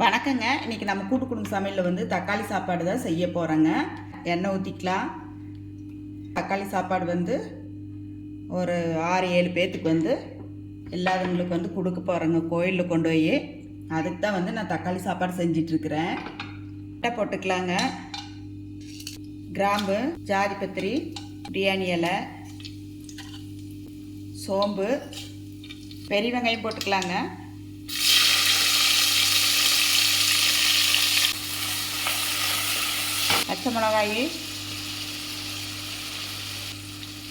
வணக்கங்க. இன்றைக்கி நம்ம கூட்டு குடும்ப சமையலில் வந்து தக்காளி சாப்பாடு தான் செய்ய போகிறோங்க. எண்ணெய் ஊற்றிக்கலாம். தக்காளி சாப்பாடு வந்து ஒரு 6-7 பேர்த்துக்கு வந்து இல்லாதவங்களுக்கு வந்து கொடுக்க போகிறேங்க. கோயிலில் கொண்டு போய் அதுக்கு தான் வந்து நான் தக்காளி சாப்பாடு செஞ்சிட்ருக்கிறேன். முட்டை போட்டுக்கலாங்க. கிராம்பு, ஜாதிபத்திரி, பிரியாணி இலை, சோம்பு, பெரிய வெங்காயம் போட்டுக்கலாங்க. பச்சை மிளகாய்,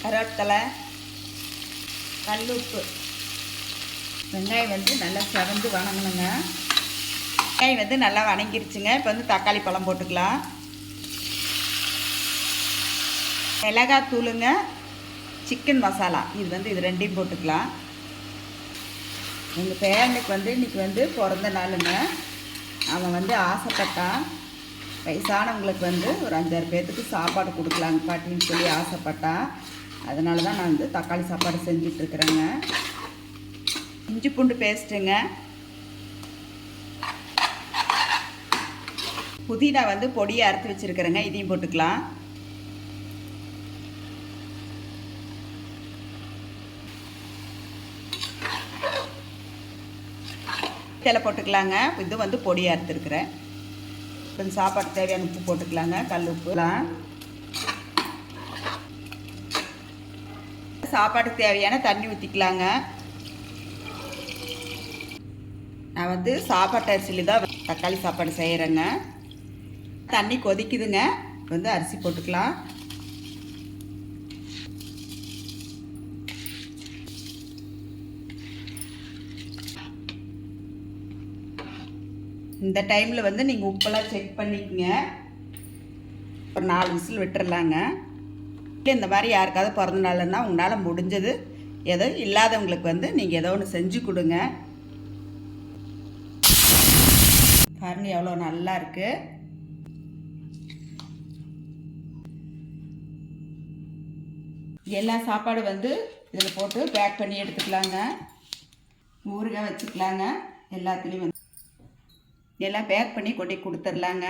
கருவேப்பிலை, கல் உப்பு. வெங்காயம் வந்து நல்லா செவந்து வணங்கணுங்க. வெங்காயம் வந்து நல்லா வணங்கிருச்சுங்க. இப்போ வந்து தக்காளி பழம் போட்டுக்கலாம். மிளகாய் தூளுங்க, சிக்கன் மசாலா, இது ரெண்டையும் போட்டுக்கலாம். எங்கள் பேரனுக்கு வந்து இன்றைக்கி வந்து பிறந்த நாளுங்க. அவன் வந்து ஆசைப்பட்டான், வயசானவங்களுக்கு வந்து ஒரு 5-6 பேர்த்துக்கு சாப்பாடு கொடுக்கலாங்க பாட்டின்னு சொல்லி ஆசைப்பட்டான். அதனால தான் நான் வந்து தக்காளி சாப்பாடு செஞ்சிட்ருக்குறேங்க. இஞ்சி பூண்டு பேஸ்ட்டுங்க, புதினா வந்து பொடியை அறுத்து வச்சுருக்கிறேங்க. இதையும் போட்டுக்கலாம். இதில் போட்டுக்கலாங்க. இது வந்து பொடியை அறுத்துருக்குறேன். கொஞ்சம் சாப்பாடு தேவையான உப்பு போட்டுக்கலாங்க. கல் உப்புலாம். சாப்பாட்டுக்கு தேவையான தண்ணி ஊற்றிக்கலாங்க. நான் வந்து சாப்பாட்டு அரிசியில் தான் தக்காளி சாப்பாடு செய்கிறேங்க. தண்ணி கொதிக்குதுங்க. வந்து அரிசி போட்டுக்கலாம். இந்த டைமில் வந்து நீங்கள் உப்பெல்லாம் செக் பண்ணிக்கங்க. ஒரு 4 விசில் விட்டுறலாங்க. இந்த மாதிரி யாருக்காவது பிறந்த நாளுன்னா உங்களால் முடிஞ்சது ஏதோ இல்லாதவங்களுக்கு வந்து நீங்கள் ஏதோ ஒன்று செஞ்சு கொடுங்க. பாருங்க எவ்வளோ நல்லா இருக்குது. எல்லா சாப்பாடு வந்து இதில் போட்டு பேக் பண்ணி எடுத்துக்கலாங்க. ஊறுகாய் வச்சுக்கலாங்க. எல்லாத்துலேயும் வந்து எல்லாம் பேக் பண்ணி கொண்டு கொடுத்துர்லாங்க.